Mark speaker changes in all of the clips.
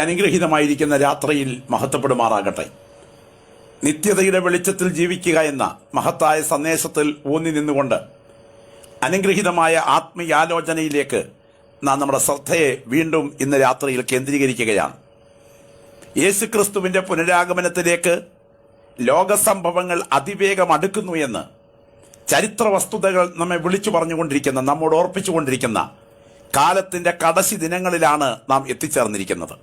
Speaker 1: അനുഗ്രഹീതമായിരിക്കുന്ന രാത്രിയിൽ മഹത്വപ്പെടുമാറാകട്ടെ. നിത്യതയുടെ വെളിച്ചത്തിൽ ജീവിക്കുക എന്ന മഹത്തായ സന്ദേശത്തിൽ ഊന്നി നിന്നുകൊണ്ട് അനുഗ്രഹീതമായ ആത്മീയാലോചനയിലേക്ക് നാം നമ്മുടെ ശ്രദ്ധയെ വീണ്ടും ഇന്ന് രാത്രിയിൽ കേന്ദ്രീകരിക്കുകയാണ്. യേശുക്രിസ്തുവിന്റെ പുനരാഗമനത്തിലേക്ക് ലോകസംഭവങ്ങൾ അതിവേഗം അടുക്കുന്നു എന്ന് ചരിത്ര വസ്തുതകൾ നമ്മെ വിളിച്ചു പറഞ്ഞുകൊണ്ടിരിക്കുന്ന, നമ്മോട് ഓർപ്പിച്ചുകൊണ്ടിരിക്കുന്ന കാലത്തിന്റെ കടശി ദിനങ്ങളിലാണ് നാം എത്തിച്ചേർന്നിരിക്കുന്നത്.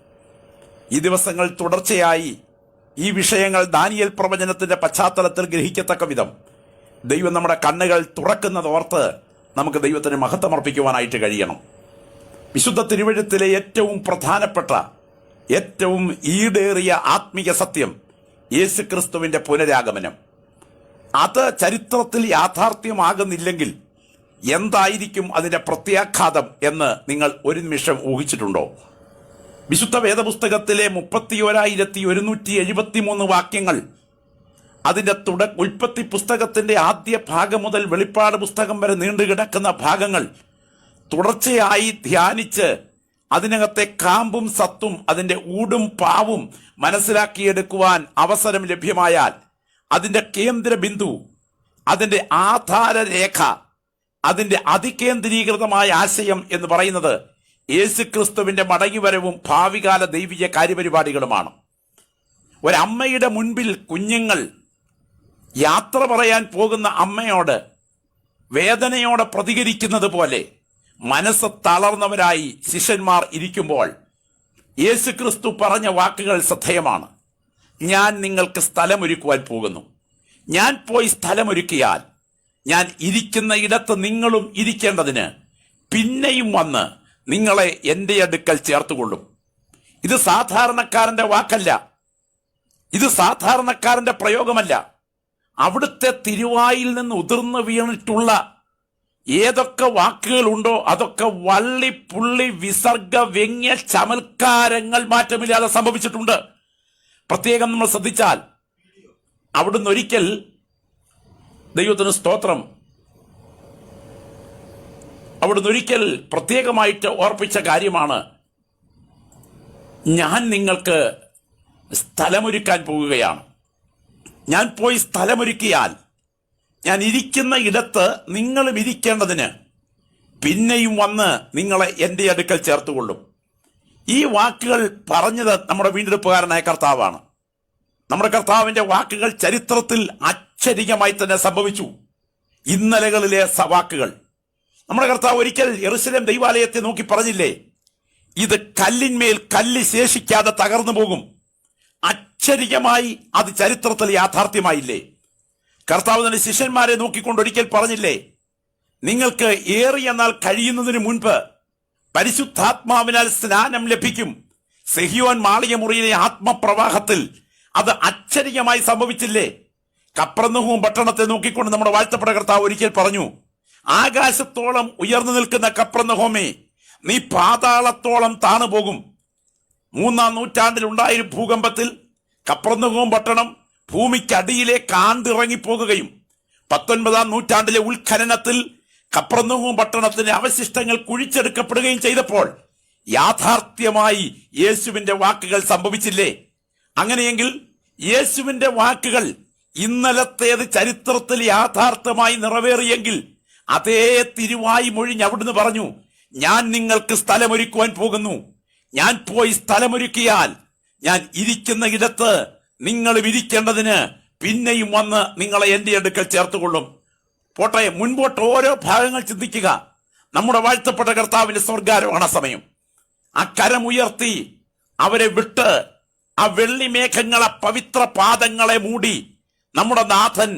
Speaker 1: ഈ ദിവസങ്ങൾ തുടർച്ചയായി ഈ വിഷയങ്ങൾ ദാനിയേൽ പ്രവചനത്തിന്റെ പശ്ചാത്തലത്തിൽ ഗ്രഹിക്കത്തക്ക വിധം ദൈവം നമ്മുടെ കണ്ണുകൾ തുറക്കുന്നതോർത്ത് നമുക്ക് ദൈവത്തിന് മഹത്വമർപ്പിക്കുവാനായിട്ട് കഴിയണം. വിശുദ്ധ തിരുവെഴുത്തിലെ ഏറ്റവും പ്രധാനപ്പെട്ട, ഏറ്റവും ഈടേറിയ ആത്മീയ സത്യം യേശുക്രിസ്തുവിന്റെ പുനരാഗമനം. അത് ചരിത്രത്തിൽ യാഥാർത്ഥ്യമാകുന്നില്ലെങ്കിൽ എന്തായിരിക്കും അതിന്റെ പ്രത്യാഘാതം എന്ന് നിങ്ങൾ ഒരു നിമിഷം ഊഹിച്ചിട്ടുണ്ടോ? വിശുദ്ധ വേദപുസ്തകത്തിലെ 31,173 വാക്യങ്ങൾ, അതിന്റെ ഉൽപ്പത്തി പുസ്തകത്തിന്റെ ആദ്യ ഭാഗം മുതൽ വെളിപ്പാട് പുസ്തകം വരെ നീണ്ടുകിടക്കുന്ന ഭാഗങ്ങൾ തുടർച്ചയായി ധ്യാനിച്ച് അതിനകത്തെ കാമ്പും സത്തും അതിന്റെ ഊടും പാവും മനസ്സിലാക്കിയെടുക്കുവാൻ അവസരം ലഭ്യമായാൽ അതിന്റെ കേന്ദ്ര ബിന്ദു, അതിന്റെ ആധാരരേഖ, അതിന്റെ അതികേന്ദ്രീകൃതമായ ആശയം എന്ന് പറയുന്നത് യേശുക്രിസ്തുവിന്റെ മടങ്ങിവരവും ഭാവികാല ദൈവിക കാര്യപരിപാടികളുമാണ്. ഒരമ്മയുടെ മുൻപിൽ കുഞ്ഞുങ്ങൾ യാത്ര പറയാൻ പോകുന്ന അമ്മയോട് വേദനയോടെ പ്രതികരിക്കുന്നത് പോലെ മനസ്സ് തളർന്നവരായി ശിഷ്യന്മാർ ഇരിക്കുമ്പോൾ യേശുക്രിസ്തു പറഞ്ഞ വാക്കുകൾ ശ്രദ്ധേയമാണ്. ഞാൻ നിങ്ങൾക്ക് സ്ഥലമൊരുക്കുവാൻ പോകുന്നു. ഞാൻ പോയി സ്ഥലമൊരുക്കിയാൽ ഞാൻ ഇരിക്കുന്ന ഇടത്ത് നിങ്ങളും ഇരിക്കേണ്ടതിന് പിന്നെയും വന്ന് നിങ്ങളെ എൻ്റെ അടുക്കൽ ചേർത്തുകൊള്ളും. ഇത് സാധാരണക്കാരന്റെ വാക്കല്ല, ഇത് സാധാരണക്കാരന്റെ പ്രയോഗമല്ല. അവിടുത്തെ തിരുവായിൽ നിന്ന് ഉതിർന്നു വീണിട്ടുള്ള ഏതൊക്കെ വാക്കുകളുണ്ടോ അതൊക്കെ വള്ളി പുള്ളി വിസർഗ വ്യംഗ്യ ചമൽക്കാരങ്ങൾ മാറ്റമില്ലാതെ സംഭവിച്ചിട്ടുണ്ട്. പ്രത്യേകം നമ്മൾ ശ്രദ്ധിച്ചാൽ അവിടുന്ന് ഒരിക്കൽ, ദൈവത്തിന് സ്തോത്രം, അവിടുന്ന് ഒരിക്കൽ പ്രത്യേകമായിട്ട് ഓർപ്പിച്ച കാര്യമാണ്, ഞാൻ നിങ്ങൾക്ക് സ്ഥലമൊരുക്കാൻ പോകുകയാണ്. ഞാൻ പോയി സ്ഥലമൊരുക്കിയാൽ ഞാൻ ഇരിക്കുന്ന ഇടത്ത് നിങ്ങളും ഇരിക്കേണ്ടതിന് പിന്നെയും വന്ന് നിങ്ങളെ എൻ്റെ അടുക്കൽ ചേർത്തുകൊള്ളും. ഈ വാക്കുകൾ പറഞ്ഞത് നമ്മുടെ വീണ്ടെടുപ്പുകാരനായ കർത്താവാണ്. നമ്മുടെ കർത്താവിന്റെ വാക്കുകൾ ചരിത്രത്തിൽ അക്ഷരികമായി തന്നെ സംഭവിച്ചു. ഇന്നലകളിലെ വാക്കുകൾ. നമ്മുടെ കർത്താവ് ഒരിക്കൽ യെരൂശലേം ദൈവാലയത്തെ നോക്കി പറഞ്ഞില്ലേ, ഇത് കല്ലിന്മേൽ കല്ല് ശേഷിക്കാതെ തകർന്നു പോകും. അക്ഷരികമായി അത് ചരിത്രത്തിൽ യാഥാർത്ഥ്യമായില്ലേ? കർത്താവ് തന്റെ ശിഷ്യന്മാരെ നോക്കിക്കൊണ്ട് ഒരിക്കൽ പറഞ്ഞില്ലേ, നിങ്ങൾക്ക് ഏറിയ നാൾ കഴിയുന്നതിന് മുൻപ് പരിശുദ്ധാത്മാവിനാൽ സ്നാനം ലഭിക്കും. സെഹിയോൻ മാളിക മുറിയിലെ ആത്മപ്രവാഹത്തിൽ അത് അക്ഷരികമായി സംഭവിച്ചില്ലേ? കപ്രന്നഹൂം പട്ടണത്തെ നോക്കിക്കൊണ്ട് നമ്മുടെ വാഴ്ത്തപ്പെട്ട കർത്താവ് ഒരിക്കൽ പറഞ്ഞു, ആകാശത്തോളം ഉയർന്നു നിൽക്കുന്ന കപ്രന്നഹൂമേ, നീ പാതാളത്തോളം താണുപോകും. 3-ാം നൂറ്റാണ്ടിൽ ഉണ്ടായ ഭൂകമ്പത്തിൽ കപ്രന്നഹൂം പട്ടണം ഭൂമിക്കടിയിലേക്ക് ആണ്ടിറങ്ങിപ്പോകുകയും 19-ാം നൂറ്റാണ്ടിലെ ഉത്ഖനനത്തിൽ കപ്രന്നഹൂം പട്ടണത്തിന്റെ അവശിഷ്ടങ്ങൾ കുഴിച്ചെടുക്കപ്പെടുകയും ചെയ്തപ്പോൾ യാഥാർത്ഥ്യമായി യേശുവിന്റെ വാക്കുകൾ സംഭവിച്ചില്ലേ? അങ്ങനെയെങ്കിൽ യേശുവിന്റെ വാക്കുകൾ ഇന്നലത്തേത് ചരിത്രത്തിൽ യാഥാർത്ഥ്യമായി നിറവേറിയെങ്കിൽ അതേ തിരുവായി മൊഴിഞ്ഞ് അവിടുന്ന് പറഞ്ഞു, ഞാൻ നിങ്ങൾക്ക് സ്ഥലമൊരുക്കുവാൻ പോകുന്നു. ഞാൻ പോയി സ്ഥലമൊരുക്കിയാൽ ഞാൻ ഇരിക്കുന്ന ഇടത്ത് നിങ്ങളും ഇരിക്കേണ്ടതിന് പിന്നെയും വന്ന് നിങ്ങളെ എൻ്റെ അടുക്കൽ ചേർത്തുകൊള്ളും. പോട്ടെ, മുൻപോട്ട് ഓരോ ഭാഗങ്ങൾ ചിന്തിക്കുക. നമ്മുടെ വാഴ്ത്തപ്പെട്ട കർത്താവിന്റെ സ്വർഗാരോഹണ സമയം. ആ കരമുയർത്തി അവരെ വിട്ട് ആ വെള്ളി മേഘങ്ങളെ, പവിത്ര പാദങ്ങളെ മൂടി നമ്മുടെ നാഥൻ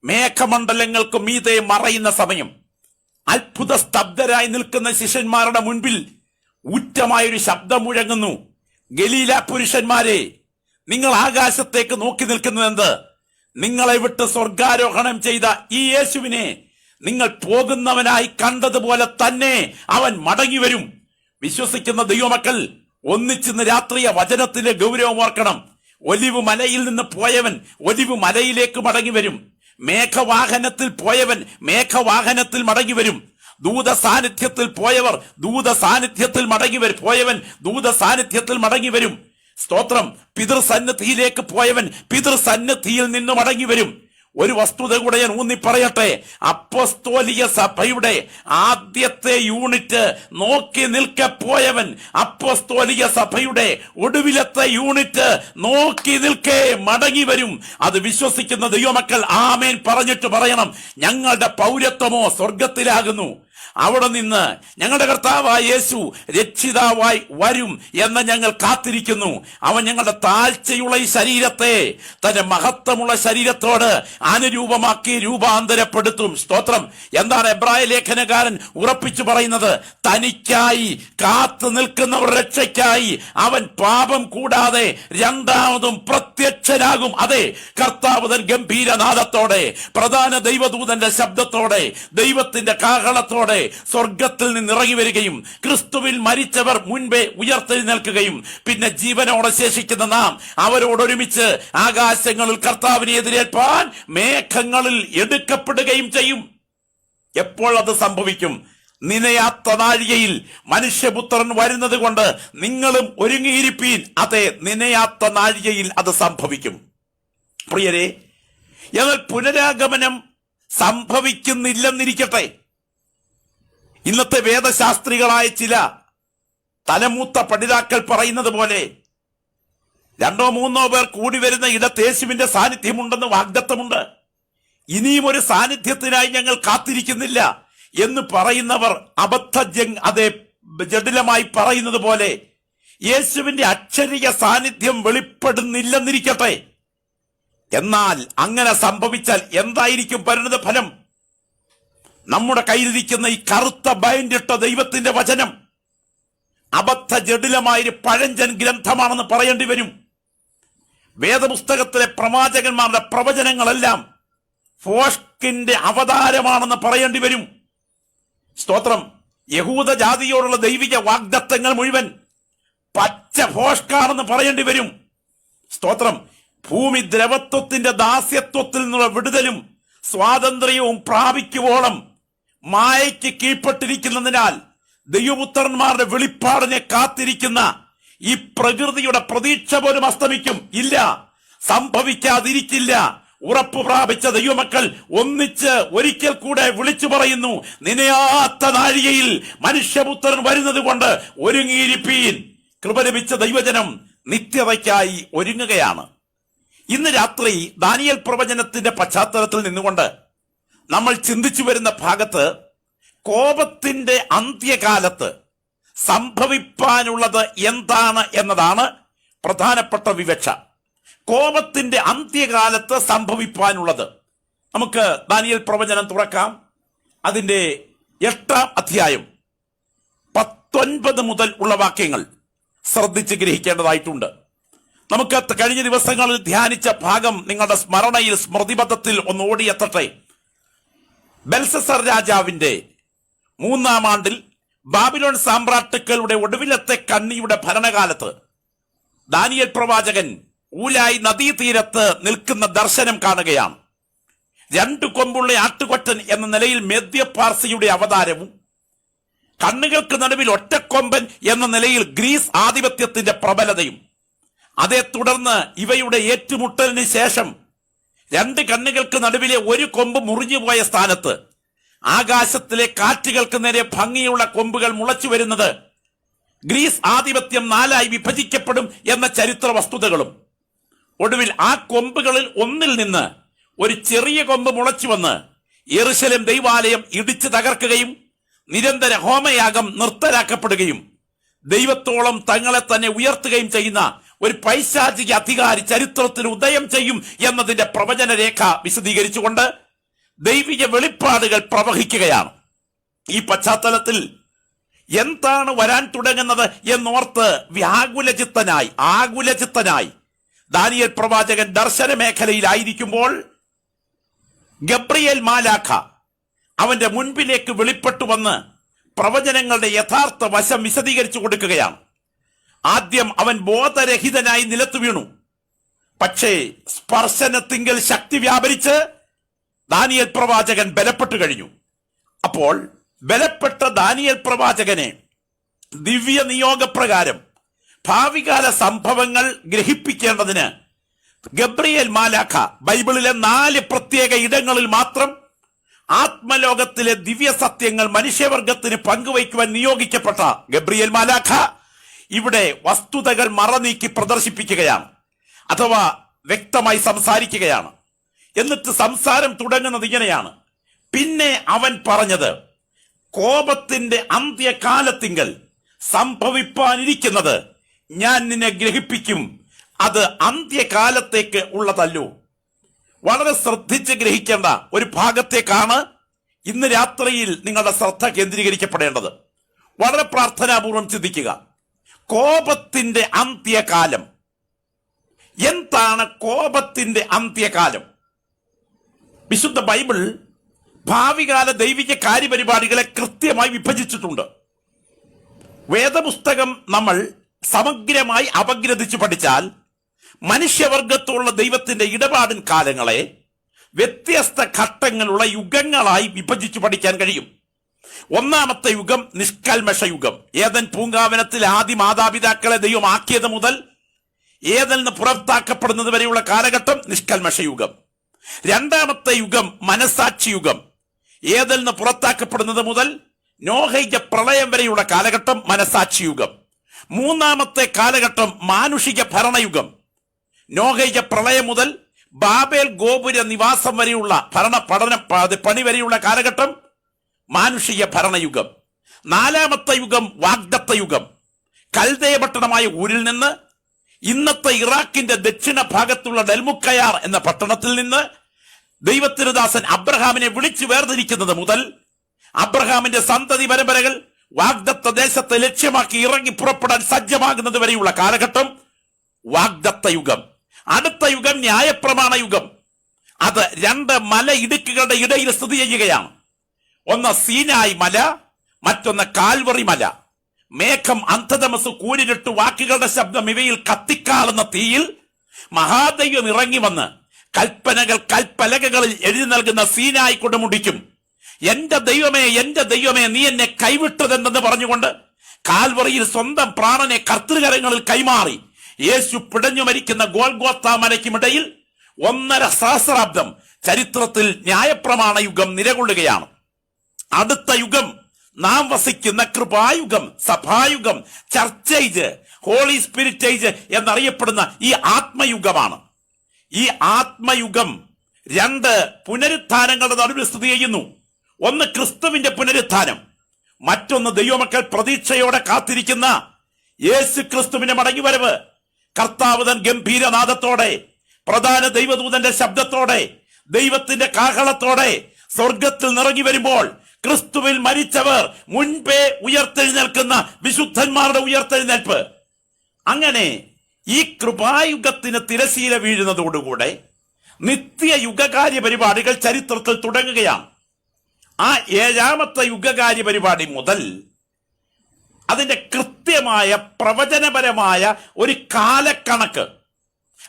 Speaker 1: മേഘമണ്ഡലങ്ങൾക്ക് മീതെ മറയുന്ന സമയം. അത്ഭുത സ്തബ്ധരായി നിൽക്കുന്ന ശിഷ്യന്മാരുടെ മുൻപിൽ ഊറ്റമായൊരു ശബ്ദം മുഴങ്ങുന്നു, ഗലീല പുരുഷന്മാരെ, നിങ്ങൾ ആകാശത്തേക്ക് നോക്കി നിൽക്കുന്നതെന്ത്? നിങ്ങളെ വിട്ട് സ്വർഗാരോഹണം ചെയ്ത ഈ യേശുവിനെ നിങ്ങൾ പോകുന്നവനായി കണ്ടതുപോലെ തന്നെ അവൻ മടങ്ങി വരും. വിശ്വസിക്കുന്ന ദൈവമക്കൾ ഒന്നിച്ചിന്ന് രാത്രിയ വചനത്തിലെ ഗൗരവം ഓർക്കണം. ഒലിവ് മലയിൽ നിന്ന് പോയവൻ ഒലിവ് മലയിലേക്ക് മടങ്ങി വരും. മേഘവാഹനത്തിൽ പോയവൻ മേഘവാഹനത്തിൽ മടങ്ങി വരും. ദൂത സാന്നിധ്യത്തിൽ പോയവർ ദൂത സാന്നിധ്യത്തിൽ പോയവൻ ദൂത സാന്നിധ്യത്തിൽ മടങ്ങി വരും. സ്തോത്രം. പിതൃസന്നിധിയിലേക്ക് പോയവൻ പിതൃസന്നിധിയിൽ നിന്ന് മടങ്ങി വരും. ഒരു വസ്തുത കൂടെ ഞാൻ ഊന്നി പറയട്ടെ. അപ്പോസ്തോലിക സഭയുടെ ആദ്യത്തെ യൂണിറ്റ് നോക്കി നിൽക്കെ പോയവൻ അപ്പോസ്തോലിക സഭയുടെ ഒടുവിലത്തെ യൂണിറ്റ് നോക്കി നിൽക്കെ മടങ്ങി വരും. അത് വിശ്വസിക്കുന്ന ദൈവമക്കൾ ആമേൻ പറഞ്ഞിട്ട് പറയണം, ഞങ്ങളുടെ പൗരത്വമോ സ്വർഗത്തിലാകുന്നു. അവിടെ നിന്ന് ഞങ്ങളുടെ കർത്താവായ യേശു രക്ഷിതാവായി വരും എന്ന് ഞങ്ങൾ കാത്തിരിക്കുന്നു. അവൻ ഞങ്ങളുടെ താഴ്ചയുള്ള ഈ ശരീരത്തെ തന്റെ മഹത്വമുള്ള ശരീരത്തോട് അനുരൂപമാക്കി രൂപാന്തരപ്പെടുത്തും. സ്തോത്രം. എന്താണ് എബ്രായ ലേഖനകാരൻ ഉറപ്പിച്ചു പറയുന്നത്? തനിക്കായി കാത്തു നിൽക്കുന്നവർ രക്ഷയ്ക്കായി അവൻ പാപം കൂടാതെ രണ്ടാമതും പ്രത്യക്ഷനാകും. അതെ, കർത്താവ് തൻ ഗംഭീരനാദത്തോടെ, പ്രധാന ദൈവദൂതന്റെ ശബ്ദത്തോടെ, ദൈവത്തിന്റെ കാഹളത്തോടെ സ്വർഗത്തിൽ നിന്ന് ഇറങ്ങി വരികയും ക്രിസ്തുവിൽ മരിച്ചവർ മുൻപേ ഉയർത്തെഴുന്നേൽക്കുകയും പിന്നെ ജീവനോടെ ശേഷിക്കുന്ന നാം അവരോടൊരുമിച്ച് ആകാശങ്ങളിൽ കർത്താവിനെ എതിരേൽപ്പാൻ മേഘങ്ങളിൽ എടുക്കപ്പെടുകയും ചെയ്യും. എപ്പോൾ അത് സംഭവിക്കും? നിനയാത്ത നാഴികയിൽ മനുഷ്യപുത്രൻ വരുന്നത് കൊണ്ട് നിങ്ങളും ഒരുങ്ങിയിരിപ്പീൻ. അതെ, നിനയാത്ത നാഴികയിൽ അത് സംഭവിക്കും. പ്രിയരെ, എന്നാൽ പുനരാഗമനം സംഭവിക്കുന്നില്ലെന്നിരിക്കട്ടെ. ഇന്നത്തെ വേദശാസ്ത്രികളായ ചില തലമൂത്ത പഠിതാക്കൾ പറയുന്നത് പോലെ 2-3 പേർ കൂടി വരുന്ന ഇടത്ത് യേശുവിന്റെ സാന്നിധ്യമുണ്ടെന്ന് വാഗ്ദത്തമുണ്ട്. ഇനിയും ഒരു സാന്നിധ്യത്തിനായി ഞങ്ങൾ കാത്തിരിക്കുന്നില്ല എന്ന് പറയുന്നവർ അതേ ജഡിലമായി പറയുന്നത് പോലെ യേശുവിന്റെ അക്ഷരിക സാന്നിധ്യം വെളിപ്പെടുന്നില്ലെന്നിരിക്കട്ടെ. എന്നാൽ അങ്ങനെ സംഭവിച്ചാൽ എന്തായിരിക്കും പരിണത ഫലം? നമ്മുടെ കയ്യിലിരിക്കുന്ന ഈ കറുത്ത ബൈൻഡിട്ട ദൈവത്തിന്റെ വചനം ജഡിലമായൊരു പഴഞ്ചൻ ഗ്രന്ഥമാണെന്ന് പറയേണ്ടി വരും. വേദപുസ്തകത്തിലെ പ്രവാചകന്മാരുടെ പ്രവചനങ്ങളെല്ലാം ഫോഷ്കിന്റെ അവതാരമാണെന്ന് പറയേണ്ടി വരും. സ്തോത്രം. യഹൂദ ജാതിയോടുള്ള ദൈവിക വാഗ്ദത്തങ്ങൾ മുഴുവൻ പച്ച ഫോഷ്കാണെന്ന് പറയേണ്ടി വരും. സ്തോത്രം. ഭൂമി ദ്രവത്വത്തിന്റെ ദാസ്യത്വത്തിൽ നിന്നുള്ള വിടുതലും സ്വാതന്ത്ര്യവും പ്രാപിക്കുവോളം മായയ്ക്ക് കീഴ്പ്പെട്ടിരിക്കുന്നതിനാൽ ദൈവപുത്രന്മാരുടെ വെളിപ്പാടിനെ കാത്തിരിക്കുന്ന ഈ പ്രകൃതിയുടെ പ്രതീക്ഷ പോലും അസ്തമിക്കും. ഇല്ല, സംഭവിക്കാതിരിക്കില്ല. ഉറപ്പു പ്രാപിച്ച ദൈവമക്കൾ ഒന്നിച്ച് ഒരിക്കൽ കൂടെ വിളിച്ചു പറയുന്നു, നിനയാത്ത നാഴികയിൽ മനുഷ്യപുത്രൻ വരുന്നത് കൊണ്ട് ഒരുങ്ങിയിരിപ്പീൻ. കൃപ ലഭിച്ച ദൈവജനം നിത്യതയ്ക്കായി ഒരുങ്ങുകയാണ്. ഇന്ന് രാത്രി ദാനിയേൽ പ്രവചനത്തിന്റെ പശ്ചാത്തലത്തിൽ നിന്നുകൊണ്ട് നമ്മൾ ചിന്തിച്ചു വരുന്ന ഭാഗത്ത് കോപത്തിന്റെ അന്ത്യകാലത്ത് സംഭവിപ്പാനുള്ളത് എന്താണ് എന്നതാണ് പ്രധാനപ്പെട്ട വിവക്ഷ. കോപത്തിന്റെ അന്ത്യകാലത്ത് സംഭവിപ്പാനുള്ളത്. നമുക്ക് ദാനിയേൽ പ്രവചനം തുറക്കാം. അതിന്റെ 8-ാം അധ്യായം 19 മുതൽ ഉള്ള വാക്യങ്ങൾ ശ്രദ്ധിച്ച് ഗ്രഹിക്കേണ്ടതായിട്ടുണ്ട്. നമുക്ക് കഴിഞ്ഞ ദിവസങ്ങളിൽ ധ്യാനിച്ച ഭാഗം നിങ്ങളുടെ സ്മരണയിൽ, സ്മൃതിപഥത്തിൽ ഒന്ന് ഓടിയെത്തട്ടെ. ബെൽസസർ രാജാവിന്റെ 3-ാം ആണ്ടിൽ ബാബിലോൺ സാമ്രാട്ടുക്കളുടെ ഒടുവിലത്തെ കണ്ണിയുടെ ഭരണകാലത്ത് ദാനിയേൽ പ്രവാചകൻ ഊലായി നദീതീരത്ത് നിൽക്കുന്ന ദർശനം കാണുകയാണ്. 2 കൊമ്പുള്ള ആട്ടുകൊറ്റൻ എന്ന നിലയിൽ മെദ്യപാർസിയുടെ അവതാരവും കണ്ണുകൾക്ക് നടുവിൽ ഒറ്റക്കൊമ്പൻ എന്ന നിലയിൽ ഗ്രീസ് ആധിപത്യത്തിന്റെ പ്രബലതയും, അതേ തുടർന്ന് ഇവയുടെ ഏറ്റുമുട്ടലിന് ശേഷം 2 കണ്ണുകൾക്ക് നടുവിലെ ഒരു കൊമ്പ് മുറിഞ്ഞുപോയ സ്ഥാനത്ത് ആകാശത്തിലെ കാറ്റുകൾക്ക് നേരെ ഭംഗിയുള്ള കൊമ്പുകൾ മുളച്ചു വരുന്നത്, ഗ്രീസ് ആധിപത്യം 4ആയി വിഭജിക്കപ്പെടും എന്ന ചരിത്ര വസ്തുതകളും, ഒടുവിൽ ആ കൊമ്പുകളിൽ ഒന്നിൽ നിന്ന് ഒരു ചെറിയ കൊമ്പ് മുളച്ചു വന്ന് യെരുശലേം ദൈവാലയം ഇടിച്ചു തകർക്കുകയും നിരന്തര ഹോമയാഗം നിർത്തലാക്കപ്പെടുകയും ദൈവത്തോളം തങ്ങളെ തന്നെ ഉയർത്തുകയും ചെയ്യുന്ന ഒരു പൈശാചിക അധികാരി ചരിത്രത്തിൽ ഉദയം ചെയ്യും എന്നതിന്റെ പ്രവചന രേഖ വിശദീകരിച്ചുകൊണ്ട് ദൈവിക വെളിപ്പാടുകൾ പ്രവഹിക്കുകയാണ്. ഈ പശ്ചാത്തലത്തിൽ എന്താണ് വരാൻ തുടങ്ങുന്നത് എന്നോർത്ത് ആകുലചിത്തനായി ദാനിയേൽ പ്രവാചകൻ ദർശന മേഖലയിലായിരിക്കുമ്പോൾ ഗബ്രിയേൽ മാലാഖ അവന്റെ മുൻപിലേക്ക് വെളിപ്പെട്ടു വന്ന് പ്രവചനങ്ങളുടെ യഥാർത്ഥ വശം വിശദീകരിച്ചു കൊടുക്കുകയാണ്. ആദ്യം അവൻ ബോധരഹിതനായി നിലത്തു വീണു. പക്ഷേ സ്പർശനത്തിങ്കൽ ശക്തി വ്യാപരിച്ച് ദാനിയേൽ പ്രവാചകൻ ബലപ്പെട്ടു കഴിഞ്ഞു. അപ്പോൾ ബലപ്പെട്ട ദാനിയേൽ പ്രവാചകനെ ദിവ്യ നിയോഗപ്രകാരം ഭാവികാല സംഭവങ്ങൾ ഗ്രഹിപ്പിക്കേണ്ടതിന് ഗബ്രിയേൽ മാലാഖ ബൈബിളിലെ 4 പ്രത്യേക ഇടങ്ങളിൽ മാത്രം ആത്മലോകത്തിലെ ദിവ്യ സത്യങ്ങൾ മനുഷ്യവർഗത്തിന് പങ്കുവയ്ക്കുവാൻ നിയോഗിക്കപ്പെട്ട ഗബ്രിയേൽ മാലാഖ ഇവിടെ വസ്തുതകൾ മറനീക്കി പ്രദർശിപ്പിക്കുകയാണ്, അഥവാ വ്യക്തമായി സംസാരിക്കുകയാണ്. എന്നിട്ട് സംസാരം തുടങ്ങുന്നത് ഇങ്ങനെയാണ്: പിന്നെ അവൻ പറഞ്ഞത്, കോപത്തിന്റെ അന്ത്യകാലത്തിങ്കൽ സംഭവിപ്പാനിരിക്കുന്നത് ഞാൻ നിന്നെ ഗ്രഹിപ്പിക്കും, അത് അന്ത്യകാലത്തേക്ക് ഉള്ളതല്ലോ. വളരെ ശ്രദ്ധിച്ച് ഗ്രഹിക്കേണ്ട ഒരു ഭാഗത്തേക്കാണ് ഇന്ന് രാത്രിയിൽ നിങ്ങളുടെ ശ്രദ്ധ കേന്ദ്രീകരിക്കപ്പെടേണ്ടത്. വളരെ പ്രാർത്ഥനാപൂർവം ചിന്തിക്കുക. കോപത്തിന്റെ അന്ത്യകാലം. എന്താണ് കോപത്തിന്റെ അന്ത്യകാലം? വിശുദ്ധ ബൈബിൾ ഭാവികാല ദൈവിക കാര്യപരിപാടികളെ കൃത്യമായി വിഭജിച്ചിട്ടുണ്ട്. വേദപുസ്തകം നമ്മൾ സമഗ്രമായി അപഗ്രഥിച്ച് പഠിച്ചാൽ മനുഷ്യവർഗത്തോടുള്ള ദൈവത്തിന്റെ ഇടപാടിൻ കാലങ്ങളെ വ്യത്യസ്ത ഘട്ടങ്ങളുള്ള യുഗങ്ങളായി വിഭജിച്ചു പഠിക്കാൻ കഴിയും. ഒന്നാമത്തെ യുഗം നിഷ്കൽമഷ യുഗം. ഏദൻ പൂങ്കാവനത്തിൽ ആദ്യ മാതാപിതാക്കളെ ദൈവം ആക്കിയത് മുതൽ ഏദനിൽ നിന്ന് പുറത്താക്കപ്പെടുന്നത് വരെയുള്ള കാലഘട്ടം നിഷ്കൽമഷ യുഗം. രണ്ടാമത്തെ യുഗം മനസാക്ഷി യുഗം. ഏദനിൽ നിന്ന് പുറത്താക്കപ്പെടുന്നത് മുതൽ നോഹയുടെ പ്രളയം വരെയുള്ള കാലഘട്ടം മനസാക്ഷി യുഗം. മൂന്നാമത്തെ കാലഘട്ടം മാനുഷിക ഭരണയുഗം. നോഹയുടെ പ്രളയം മുതൽ ബാബേൽ ഗോപുര നിവാസം വരെയുള്ള പണി വരെയുള്ള കാലഘട്ടം മാനുഷിക ഭരണയുഗം. നാലാമത്തെ യുഗം വാഗ്ദത്ത യുഗം. കൽദയ പട്ടണമായ ഊരിൽ നിന്ന് ഇന്നത്തെ ഇറാഖിന്റെ ദക്ഷിണ ഭാഗത്തുള്ള ഡെൽമുക്കയാർ എന്ന പട്ടണത്തിൽ നിന്ന് ദൈവത്തിരുദാസൻ അബ്രഹാമിനെ വിളിച്ചു വേർതിരിക്കുന്നത് മുതൽ അബ്രഹാമിന്റെ സന്തതി പരമ്പരകൾ വാഗ്ദത്ത ദേശത്തെ ലക്ഷ്യമാക്കി ഇറങ്ങി പുറപ്പെടാൻ സജ്ജമാകുന്നത് വരെയുള്ള കാലഘട്ടം വാഗ്ദത്ത യുഗം. അടുത്ത യുഗം ന്യായപ്രമാണ യുഗം. അത് 2 മല ഇടുക്കുകളുടെ ഇടയിൽ സ്ഥിതി ചെയ്യുകയാണ്. ഒന്ന് സീനായ് മല, മറ്റൊന്ന് കാൽവറി മല. മേഘം അന്ധതമസ് കൂരിരുട്ട് വാക്കുകളുടെ ശബ്ദം ഇവയിൽ കത്തിക്കാളുന്ന തീയിൽ മഹാദൈവം ഇറങ്ങി വന്ന് കൽപ്പനകൾ കൽപ്പലകകളിൽ എഴുതി നൽകുന്ന സീനായി കൊടുമുടിക്കും. എന്റെ ദൈവമേ നീ എന്നെ കൈവിട്ടതെന്തെന്ന് പറഞ്ഞുകൊണ്ട് കാൽവറിയിൽ സ്വന്തം പ്രാണനെ കർത്തൃകരങ്ങളിൽ കൈമാറി യേശു പിടഞ്ഞു മരിക്കുന്ന ഗോൽഗോത്ത മലയ്ക്കുമിടയിൽ 1.5 സഹസ്രാബ്ദം ചരിത്രത്തിൽ ന്യായപ്രമാണ യുഗം നിലകൊള്ളുകയാണ്. അടുത്ത യുഗം നാം വസിക്കുന്ന കൃപായുഗം, സഭായുഗം, church age, Holy Spirit age എന്നറിയപ്പെടുന്ന ഈ ആത്മയുഗമാണ്. ഈ ആത്മയുഗം 2 പുനരുത്ഥാനങ്ങളുടെ നടുവിൽ സ്ഥിതി ചെയ്യുന്നു. ഒന്ന് ക്രിസ്തുവിന്റെ പുനരുത്ഥാനം, മറ്റൊന്ന് ദൈവമക്കൾ പ്രതീക്ഷയോടെ കാത്തിരിക്കുന്ന യേശു ക്രിസ്തുവിന്റെ മടങ്ങിവരവ്. കർത്താവ് തൻ ഗംഭീരനാദത്തോടെ, പ്രധാന ദൈവദൂതന്റെ ശബ്ദത്തോടെ, ദൈവത്തിന്റെ കാഹളത്തോടെ സ്വർഗത്തിൽ നിറങ്ങി വരുമ്പോൾ ക്രിസ്തുവിൽ മരിച്ചവർ മുൻപേ ഉയർത്തെഴുന്നേൽക്കുന്ന വിശുദ്ധന്മാരുടെ ഉയർത്തെഴുന്നേൽപ്പ്. അങ്ങനെ ഈ കൃപായുഗത്തിന് തിരശീല വീഴുന്നതോടുകൂടെ നിത്യ യുഗകാര്യ പരിപാടികൾ ചരിത്രത്തിൽ തുടങ്ങുകയാണ്. ആ 7ാമത്തെ യുഗകാര്യ പരിപാടി മുതൽ അതിന്റെ കൃത്യമായ പ്രവചനപരമായ ഒരു കാലക്കണക്ക്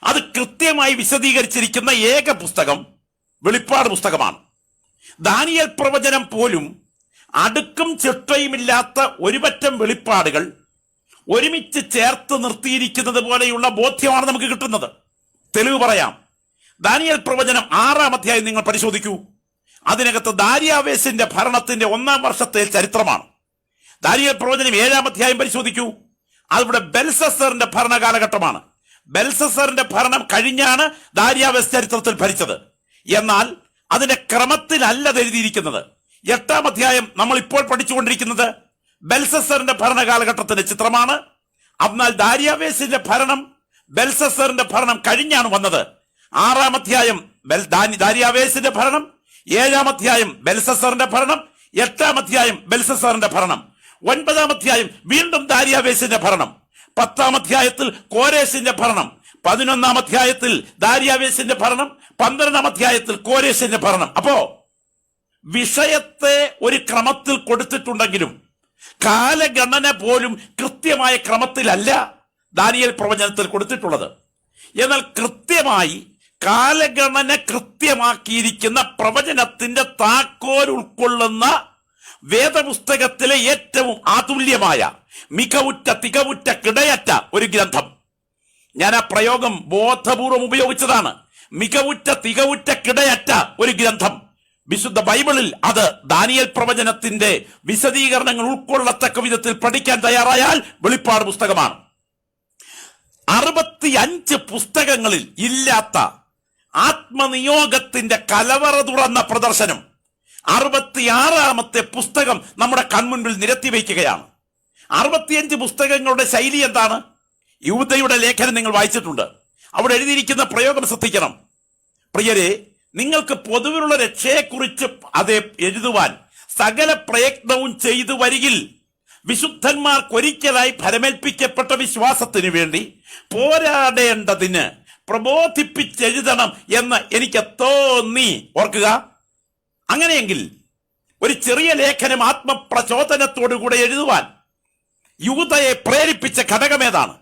Speaker 1: അത് കൃത്യമായി വിശദീകരിച്ചിരിക്കുന്ന ഏക പുസ്തകം വെളിപ്പാട് പുസ്തകമാണ്. ദാനിയേൽ പ്രവചനം പോലും അടുക്കും ചിട്ടയുമില്ലാത്ത ഒരുപറ്റം വെളിപ്പാടുകൾ ഒരുമിച്ച് ചേർത്ത് നിർത്തിയിരിക്കുന്നത് പോലെയുള്ള ബോധ്യമാണ് നമുക്ക് കിട്ടുന്നത്. തെളിവ് പറയാം. ദാനിയേൽ പ്രവചനം 6-ാം അധ്യായം നിങ്ങൾ പരിശോധിക്കൂ. അതിനകത്ത് ദാരിയാവേശിന്റെ ഭരണത്തിന്റെ 1-ാം വർഷത്തെ ചരിത്രമാണ്. ദാനിയേൽ പ്രവചനം 7-ാം അധ്യായം പരിശോധിക്കൂ. അതിവിടെ ബെൽസസറിന്റെ ഭരണകാലഘട്ടമാണ്. ബെൽസസറിന്റെ ഭരണം കഴിഞ്ഞാണ് ദാരിയാവേശ് ചരിത്രത്തിൽ ഭരിച്ചത്. എന്നാൽ അതിന്റെ ക്രമത്തിലല്ല എഴുതിയിരിക്കുന്നത്. 8-ാം അധ്യായം നമ്മൾ ഇപ്പോൾ പഠിച്ചുകൊണ്ടിരിക്കുന്നത് ബെൽസസറിന്റെ ഭരണകാലഘട്ടത്തിന്റെ ചിത്രമാണ്. എന്നാൽ ദാരിയാവേശിന്റെ ഭരണം, ബെൽസസറിന്റെ ഭരണം കഴിഞ്ഞാണ് വന്നത്. 6-ാം അധ്യായം ദാരിയാവേശിന്റെ ഭരണം, 7-ാം അധ്യായം ബെൽസസറിന്റെ ഭരണം, 8-ാം അധ്യായം ബെൽസസറിന്റെ ഭരണം, 9-ാം അധ്യായം വീണ്ടും ദാരിയാവേശിന്റെ ഭരണം, 10-ാം അധ്യായത്തിൽ കോരേശിന്റെ ഭരണം, 11-ാം അധ്യായത്തിൽ ദാരിയാവേശിന്റെ ഭരണം, 12-ാം അധ്യായത്തിൽ കോരേശിന്റെ ഭരണം. അപ്പോ വിഷയത്തെ ഒരു ക്രമത്തിൽ കൊടുത്തിട്ടുണ്ടെങ്കിലും കാലഗണന പോലും കൃത്യമായ ക്രമത്തിലല്ല ദാനിയേൽ പ്രവചനത്തിൽ കൊടുത്തിട്ടുള്ളത്. എന്നാൽ കൃത്യമായി കാലഗണന കൃത്യമാക്കിയിരിക്കുന്ന പ്രവചനത്തിന്റെ താക്കോൽ ഉൾക്കൊള്ളുന്ന വേദപുസ്തകത്തിലെ ഏറ്റവും അതുല്യമായ മികവുറ്റ തികവുറ്റ കിടയറ്റ ഒരു ഗ്രന്ഥം. ഞാൻ ആ പ്രയോഗം ബോധപൂർവം ഉപയോഗിച്ചതാണ്. മികവുറ്റ തികവുറ്റ കിടയറ്റ ഒരു ഗ്രന്ഥം. വിശുദ്ധ ബൈബിളിൽ അത് ദാനിയേൽ പ്രവചനത്തിന്റെ വിശദീകരണങ്ങൾ ഉൾക്കൊള്ളത്തക്ക വിധത്തിൽ പഠിക്കാൻ തയ്യാറായാൽ വെളിപ്പാട് പുസ്തകമാണ്. 65 പുസ്തകങ്ങളിൽ ഇല്ലാത്ത ആത്മനിയോഗത്തിന്റെ കലവറ തുറന്ന പ്രദർശനം 66ാമത്തെ പുസ്തകം നമ്മുടെ കൺമുൻപിൽ നിരത്തി വയ്ക്കുകയാണ്. 65 പുസ്തകങ്ങളുടെ ശൈലി എന്താണ്? യൂദയുടെ ലേഖനം നിങ്ങൾ വായിച്ചിട്ടുണ്ട്. അവിടെ എഴുതിയിരിക്കുന്ന പ്രയോഗം ശ്രദ്ധിക്കണം. പ്രിയരെ, നിങ്ങൾക്ക് പൊതുവിലുള്ള രക്ഷയെക്കുറിച്ച് അത് എഴുതുവാൻ സകല പ്രയത്നവും ചെയ്തു വരികിൽ വിശുദ്ധന്മാർക്കൊരിക്കലായി ഫലമേൽപ്പിക്കപ്പെട്ട വിശ്വാസത്തിനു വേണ്ടി പോരാടേണ്ടതിന് പ്രബോധിപ്പിച്ചെഴുതണം എന്ന് എനിക്ക് തോന്നി. ഓർക്കുക, അങ്ങനെയെങ്കിൽ ഒരു ചെറിയ ലേഖനം ആത്മപ്രചോദനത്തോടുകൂടെ എഴുതുവാൻ യൂദയെ പ്രേരിപ്പിച്ച ഘടകമേതാണ്?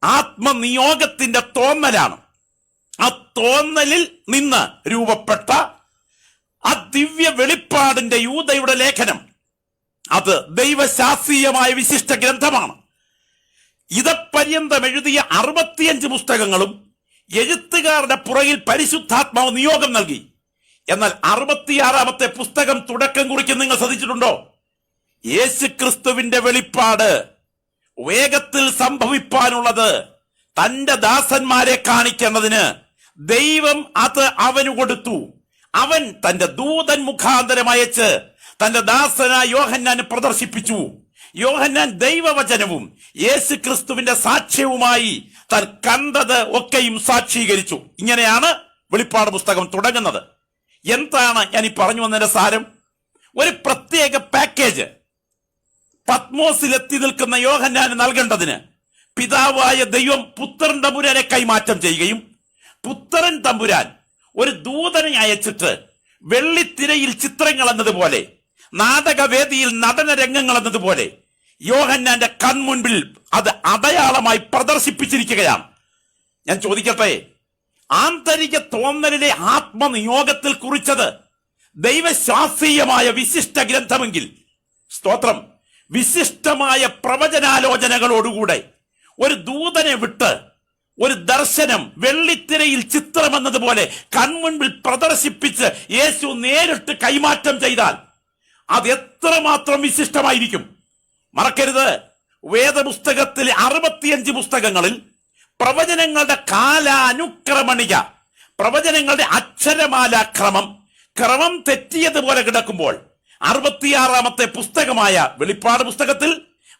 Speaker 1: ആത്മനിയോഗത്തിന്റെ തോന്നലാണ്. ആ തോന്നലിൽ നിന്ന് രൂപപ്പെട്ട ആ ദിവ്യ വെളിപ്പാടിന്റെ യൂദയുടെ ലേഖനം അത് ദൈവശാസ്ത്രീയമായ വിശിഷ്ട ഗ്രന്ഥമാണ്. ഇതപര്യന്തം എഴുതിയ 65 പുസ്തകങ്ങളും എഴുത്തുകാരുടെ പുറകിൽ പരിശുദ്ധാത്മാവ് നിയോഗം നൽകി. എന്നാൽ 66ാമത്തെ പുസ്തകം തുടക്കം കുറിക്കും. നിങ്ങൾ ശ്രദ്ധിച്ചിട്ടുണ്ടോ? യേശുക്രിസ്തുവിന്റെ വെളിപ്പാട് വേഗത്തിൽ സംഭവിപ്പാനുള്ളത് തന്റെ ദാസന്മാരെ കാണിക്കേണ്ടതിന് ദൈവം അത് അവന് കൊടുത്തു. അവൻ തന്റെ ദൂതൻ മുഖാന്തരം അയച്ച് തന്റെ ദാസനായ യോഹന്നാന് പ്രദർശിപ്പിച്ചു. യോഹന്നാൻ ദൈവവചനവും യേശുക്രിസ്തുവിന്റെ സാക്ഷ്യവുമായി താൻ കണ്ടത് ഒക്കെയും സാക്ഷീകരിച്ചു. ഇങ്ങനെയാണ് വെളിപ്പാട് പുസ്തകം തുടങ്ങുന്നത്. എന്താണ് ഞാൻ ഈ പറഞ്ഞു വന്നതിന്റെ സാരം? ഒരു പ്രത്യേക പാക്കേജ് പത്മോസിൽ എത്തി നിൽക്കുന്ന യോഹന്നാന് നൽകേണ്ടതിന് പിതാവായ ദൈവം പുത്രൻ തമ്പുരാനെ കൈമാറ്റം ചെയ്യുകയും പുത്രൻ തമ്പുരാൻ ഒരു ദൂതനെ അയച്ചിട്ട് വെള്ളിത്തിരയിൽ ചിത്രങ്ങൾ എന്നതുപോലെ നാടകവേദിയിൽ നടന രംഗങ്ങൾ എന്നതുപോലെ യോഹന്നാന്റെ കൺമുൻപിൽ അത് അടയാളമായി പ്രദർശിപ്പിച്ചിരിക്കുകയാണ്. ഞാൻ ചോദിക്കട്ടെ, ആന്തരിക തോന്നലിലെ ആത്മനിയോഗത്തിൽ കുറിച്ചത് ദൈവശാസ്ത്രീയമായ വിശിഷ്ട ഗ്രന്ഥമെങ്കിൽ, സ്തോത്രം, വിശിഷ്ടമായ പ്രവചനാലോചനകളോടുകൂടെ ഒരു ദൂതനെ വിട്ട് ഒരു ദർശനം വെള്ളിത്തിരയിൽ ചിത്രം എന്നതുപോലെ കൺമുൻപിൽ പ്രദർശിപ്പിച്ച് യേശു നേരിട്ട് കൈമാറ്റം ചെയ്താൽ അത് എത്രമാത്രം വിശിഷ്ടമായിരിക്കും. മറക്കരുത്, വേദപുസ്തകത്തിലെ 65 പുസ്തകങ്ങളിൽ പ്രവചനങ്ങളുടെ കാലാനുക്രമണിക, പ്രവചനങ്ങളുടെ അക്ഷരമാലാക്രമം ക്രമം തെറ്റിയതുപോലെ കിടക്കുമ്പോൾ 66ാമത്തെ പുസ്തകമായ വെളിപ്പാട് പുസ്തകത്തിൽ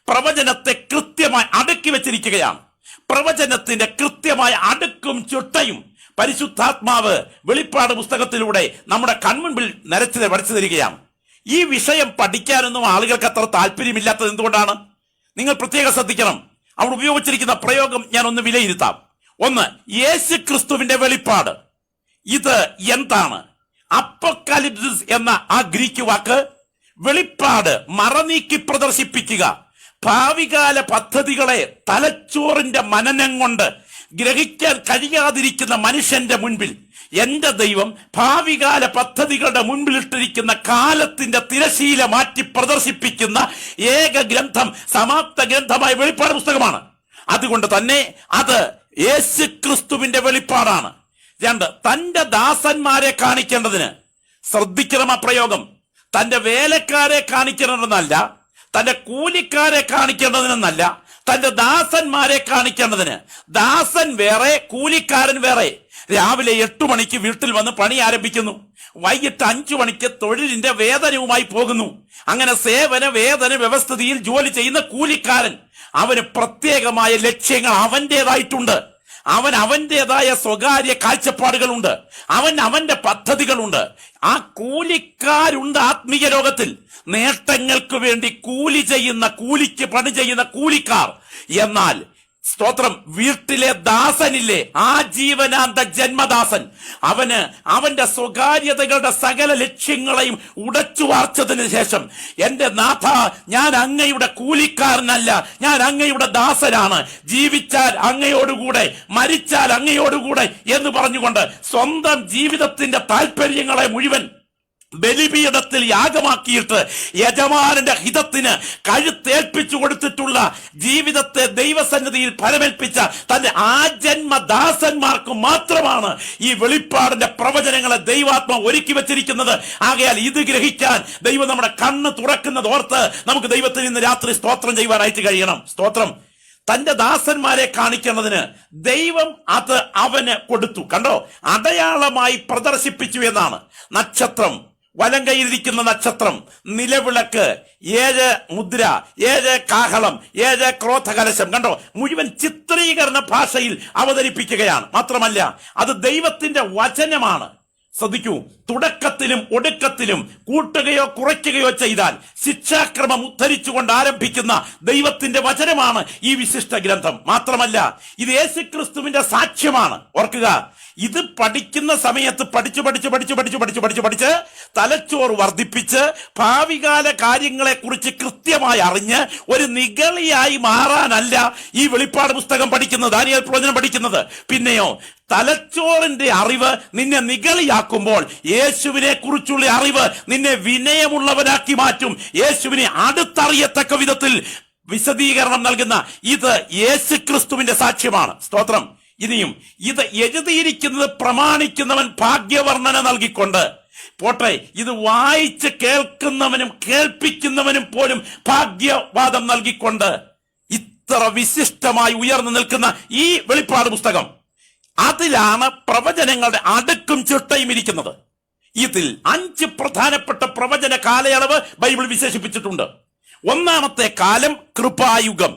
Speaker 1: പ്രവചനത്തെ കൃത്യമായി അടുക്കി വെച്ചിരിക്കുകയാണ്. പ്രവചനത്തിന്റെ കൃത്യമായ അടുക്കും ചുട്ടയും പരിശുദ്ധാത്മാവ് വെളിപ്പാട് പുസ്തകത്തിലൂടെ നമ്മുടെ കൺമുൻപിൽ വരച്ചു തരികയാണ്. ഈ വിഷയം പഠിക്കാനൊന്നും ആളുകൾക്ക് അത്ര താല്പര്യമില്ലാത്തത് എന്തുകൊണ്ടാണ്? നിങ്ങൾ പ്രത്യേകം ശ്രദ്ധിക്കണം. അവിടെ ഉപയോഗിച്ചിരിക്കുന്ന പ്രയോഗം ഞാൻ ഒന്ന് വിലയിരുത്താം. ഒന്ന്, യേശുക്രിസ്തുവിന്റെ വെളിപ്പാട്. ഇത് എന്താണ്? അപ്പോക്കലിപ്സിസ് എന്ന ആ ഗ്രീക്ക് വാക്ക് വെളിപ്പാട്, മറനീക്കി പ്രദർശിപ്പിക്കുക. ഭാവികാല പദ്ധതികളെ തലച്ചോറിന്റെ മനനം കൊണ്ട് ഗ്രഹിക്കാൻ കഴിയാതിരിക്കുന്ന മനുഷ്യന്റെ മുൻപിൽ എന്റെ ദൈവം ഭാവികാല പദ്ധതികളുടെ മുൻപിലിട്ടിരിക്കുന്ന കാലത്തിന്റെ തിരശീല മാറ്റി പ്രദർശിപ്പിക്കുന്ന ഏക ഗ്രന്ഥം, സമാപ്ത ഗ്രന്ഥമായ വെളിപ്പാട് പുസ്തകമാണ്. അതുകൊണ്ട് തന്നെ അത് യേശുക്രിസ്തുവിന്റെ വെളിപ്പാടാണ്. രണ്ട്, തന്റെ ദാസന്മാരെ കാണിക്കേണ്ടതിന്. ശ്രദ്ധിക്കണം ആ പ്രയോഗം. തന്റെ വേലക്കാരെ കാണിക്കേണ്ടതെന്നല്ല, തന്റെ കൂലിക്കാരെ കാണിക്കേണ്ടതിനെന്നല്ല, തന്റെ ദാസന്മാരെ കാണിക്കേണ്ടതിന്. ദാസൻ വേറെ, കൂലിക്കാരൻ വേറെ. രാവിലെ 8 മണിക്ക് വീട്ടിൽ വന്ന് പണി ആരംഭിക്കുന്നു, വൈകിട്ട് 5 മണിക്ക് തൊഴിലിന്റെ വേതനവുമായി പോകുന്നു. അങ്ങനെ സേവന വേതന വ്യവസ്ഥിതിയിൽ ജോലി ചെയ്യുന്ന കൂലിക്കാരൻ, അവന് പ്രത്യേകമായ ലക്ഷ്യങ്ങൾ അവന്റേതായിട്ടുണ്ട്. അവന്റേതായ സ്വകാര്യ കാഴ്ചപ്പാടുകളുണ്ട്. അവന്റെ പദ്ധതികളുണ്ട്. ആ കൂലിക്കാരുണ്ട് ആത്മീയ ലോകത്തിൽ. നേട്ടങ്ങൾക്ക് വേണ്ടി കൂലിക്ക് പണി ചെയ്യുന്ന കൂലിക്കാർ. എന്നാൽ സ്തോത്രം, വീട്ടിലെ ദാസനില്ലേ, ആ ജീവനാന്ത ജന്മദാസൻ, അവന്റെ സ്വകാര്യതകളുടെ സകല ലക്ഷ്യങ്ങളെയും ഉടച്ചു വാർച്ചതിന് ശേഷം, എന്റെ നാഥ, ഞാൻ അങ്ങയുടെ കൂലിക്കാരനല്ല, ഞാൻ അങ്ങയുടെ ദാസനാണ്. ജീവിച്ചാൽ അങ്ങയോടുകൂടെ, മരിച്ചാൽ അങ്ങയോടുകൂടെ എന്ന് പറഞ്ഞുകൊണ്ട് സ്വന്തം ജീവിതത്തിന്റെ താല്പര്യങ്ങളെ മുഴുവൻ ബലിപീഠത്തിൽ യാഗമാക്കിയിട്ട് യജമാനന്റെ ഹിതത്തിന് കഴുത്തേൽപ്പിച്ചു കൊടുത്തിട്ടുള്ള ജീവിതത്തെ ദൈവസന്നിധിയിൽ ഫലമേൽപ്പിച്ച തന്റെ ആജന്മദാസന്മാർക്ക് മാത്രമാണ് ഈ വെളിപ്പാടിന്റെ പ്രവചനങ്ങളെ ദൈവാത്മാവ് ഒരുക്കി വെച്ചിരിക്കുന്നത്. ആകയാൽ ഇത് ഗ്രഹിക്കാൻ ദൈവം നമ്മുടെ കണ്ണ് തുറക്കുന്നത് ഓർത്ത് നമുക്ക് ദൈവത്തിന് ഇന്ന് രാത്രി സ്തോത്രം ചെയ്യുവാനായിട്ട് കഴിയണം. സ്തോത്രം. തന്റെ ദാസന്മാരെ കാണിക്കുന്നതിന് ദൈവം അത് അവന് കൊടുത്തു. കണ്ടോ, അടയാളമായി പ്രദർശിപ്പിച്ചു എന്നാണ്. നക്ഷത്രം, വലങ്കയിലിരിക്കുന്ന നക്ഷത്രം, നിലവിളക്ക്, 7 മുദ്ര, 7 കാഹളം, 7 ക്രോധകലശം. കണ്ടോ, മുഴുവൻ ചിത്രീകരണ ഭാഷയിൽ അവതരിപ്പിക്കുകയാണ്. മാത്രമല്ല അത് ദൈവത്തിന്റെ വചനമാണ്. ശ്രദ്ധിക്കൂ, തുടക്കത്തിലും ഒടുക്കത്തിലും കൂട്ടുകയോ കുറയ്ക്കുകയോ ചെയ്താൽ ശിക്ഷാക്രമം ഉദ്ധരിച്ചുകൊണ്ട് ആരംഭിക്കുന്ന ദൈവത്തിന്റെ വചനമാണ് ഈ വിശിഷ്ട ഗ്രന്ഥം. മാത്രമല്ല ഇത് യേശുക്രിസ്തുവിന്റെ സാക്ഷ്യമാണ്. ഓർക്കുക, ഇത് പഠിക്കുന്ന സമയത്ത് പഠിച്ച് തലച്ചോറ് വർദ്ധിപ്പിച്ച് ഭാവികാല കാര്യങ്ങളെ കുറിച്ച് കൃത്യമായി അറിഞ്ഞ് ഒരു നിഗളിയായി മാറാനല്ല ഈ വെളിപ്പാട് പുസ്തകം പഠിക്കുന്നത്, ദാനിയേൽ പ്രവചനം പഠിക്കുന്നത്. പിന്നെയോ തലച്ചോറിന്റെ അറിവ് നിന്നെ നിഗളിയാക്കുമ്പോൾ യേശുവിനെ കുറിച്ചുള്ള അറിവ് നിന്നെ വിനയമുള്ളവനാക്കി മാറ്റും. യേശുവിനെ അടുത്തറിയത്തക്ക വിധത്തിൽ വിശദീകരണം നൽകുന്ന ഇത് യേശുക്രിസ്തുവിന്റെ സാക്ഷ്യമാണ്. സ്തോത്രം. ഇനിയും ഇത് എഴുതിയിരിക്കുന്നത് പ്രമാണിക്കുന്നവൻ ഭാഗ്യവർണ്ണന നൽകിക്കൊണ്ട് പോട്ടെ, ഇത് വായിച്ച് കേൾക്കുന്നവനും കേൾപ്പിക്കുന്നവനും പോലും ഭാഗ്യവാദം നൽകിക്കൊണ്ട് ഇത്ര വിശിഷ്ടമായി ഉയർന്നു നിൽക്കുന്ന ഈ വെളിപ്പാട് പുസ്തകം, അതിലാണ് പ്രവചനങ്ങളുടെ അടുക്കും ചിട്ടയും ഇരിക്കുന്നത്. ഇതിൽ 5 പ്രധാനപ്പെട്ട പ്രവചന കാലയളവ് ബൈബിൾ വിശേഷിപ്പിച്ചിട്ടുണ്ട്. ഒന്നാമത്തെ കാലം കൃപായുഗം,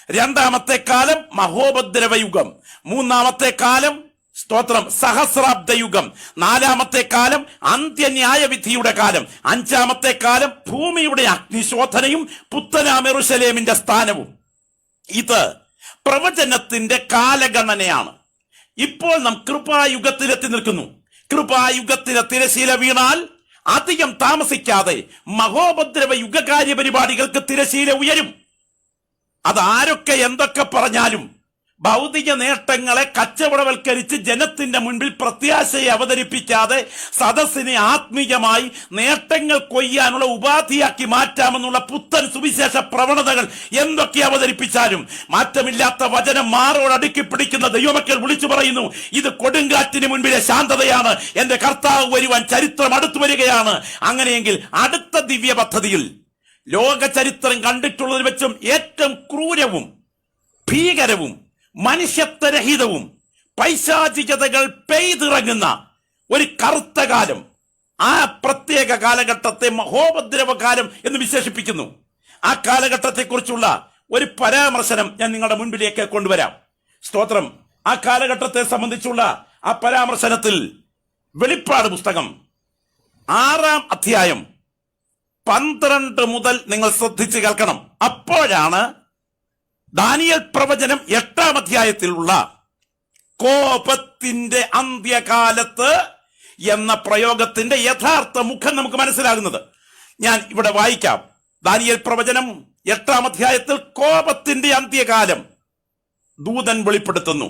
Speaker 1: രണ്ടാമത്തെ കാലം മഹോപദ്രവയുഗം, മൂന്നാമത്തെ കാലം സ്തോത്രം സഹസ്രാബ്ദയുഗം, നാലാമത്തെ കാലം അന്ത്യന്യായവിധിയുടെ കാലം, അഞ്ചാമത്തെ കാലം ഭൂമിയുടെ അഗ്നിശോധനയും പുത്തനാം യെരൂശലേമിന്റെ സ്ഥാനവും. ഇത് പ്രവചനത്തിന്റെ കാലഗണനയാണ്. ഇപ്പോൾ നാം കൃപായുഗത്തിലെത്തി നിൽക്കുന്നു. കൃപായുഗത്തിലെ തിരശീല വീണാൽ അധികം താമസിക്കാതെ മഹോപദ്രവ യുഗകാര്യ പരിപാടികൾക്ക് തിരശീല ഉയരും. അതാരൊക്കെ എന്തൊക്കെ പറഞ്ഞാലും ഭൗതിക നേട്ടങ്ങളെ കച്ചവടവൽക്കരിച്ച് ജനത്തിന്റെ മുൻപിൽ പ്രത്യാശയെ അവതരിപ്പിക്കാതെ സദസ്സിനെ ആത്മീയമായി നേട്ടങ്ങൾ കൊയ്യാനുള്ള ഉപാധിയാക്കി മാറ്റാമെന്നുള്ള പുത്തൻ സുവിശേഷ പ്രവണതകൾ എന്തൊക്കെ അവതരിപ്പിച്ചാലും മാറ്റമില്ലാത്ത വചനം മാറോടടുക്കി പിടിക്കുന്ന ദൈവമക്കൾ വിളിച്ചു പറയുന്നു, ഇത് കൊടുങ്കാറ്റിന് മുൻപിലെ ശാന്തതയാണ്, എന്റെ കർത്താവ് വരുവാൻ ചരിത്രം അടുത്തു വരികയാണ്. അങ്ങനെയെങ്കിൽ അടുത്ത ദിവ്യ പദ്ധതിയിൽ ലോക ചരിത്രം കണ്ടിട്ടുള്ളതിൽ വെച്ചും ഏറ്റവും ക്രൂരവും ഭീകരവും മനുഷ്യത്വരഹിതവും പൈശാചികതകൾ പെയ്തിറങ്ങുന്ന ഒരു കറുത്ത കാലം, ആ പ്രത്യേക കാലഘട്ടത്തെ മഹോപദ്രവകാലം എന്ന് വിശേഷിപ്പിക്കുന്നു. ആ കാലഘട്ടത്തെക്കുറിച്ചുള്ള ഒരു പരാമർശനം ഞാൻ നിങ്ങളുടെ മുൻപിലേക്ക് കൊണ്ടുവരാം. സ്തോത്രം. ആ കാലഘട്ടത്തെ സംബന്ധിച്ചുള്ള ആ പരാമർശനത്തിൽ വെളിപ്പാട് പുസ്തകം 6-ാം അധ്യായം 12 മുതൽ നിങ്ങൾ ശ്രദ്ധിച്ച് കേൾക്കണം. അപ്പോഴാണ് ദാനിയേൽ പ്രവചനം 8-ാം അധ്യായത്തിലുള്ള കോപത്തിന്റെ അന്ത്യകാലത്ത് എന്ന പ്രയോഗത്തിന്റെ യഥാർത്ഥ മുഖം നമുക്ക് മനസ്സിലാകുന്നത്. ഞാൻ ഇവിടെ വായിക്കാം. ദാനിയേൽ പ്രവചനം 8-ാം അധ്യായത്തിൽ കോപത്തിന്റെ അന്ത്യകാലം ദൂതൻ വെളിപ്പെടുത്തുന്നു.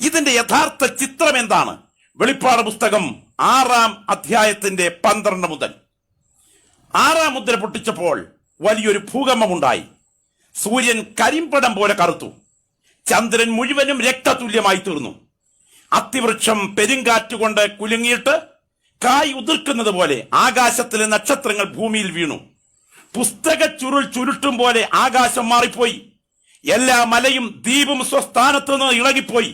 Speaker 1: ഇതിന്റെ യഥാർത്ഥ ചിത്രം എന്താണ്? വെളിപ്പാട് പുസ്തകം 6-ാം അധ്യായത്തിന്റെ 12 മുതൽ. 6-ാം മുദ്ര പൊട്ടിച്ചപ്പോൾ വലിയൊരു ഭൂകമ്പമുണ്ടായി. സൂര്യൻ കരിമ്പടം പോലെ കറുത്തു, ചന്ദ്രൻ മുഴുവനും രക്തതുല്യമായി തീർന്നു. അത്തിവൃക്ഷം പെരുങ്കാറ്റുകൊണ്ട് കുലുങ്ങിയിട്ട് കായ് ഉതിർക്കുന്നത് പോലെ ആകാശത്തിലെ നക്ഷത്രങ്ങൾ ഭൂമിയിൽ വീണു. പുസ്തക ചുരുൾ ചുരുട്ടും പോലെ ആകാശം മാറിപ്പോയി. എല്ലാ മലയും ദ്വീപും സ്വസ്ഥാനത്ത് നിന്ന് ഇളകിപ്പോയി.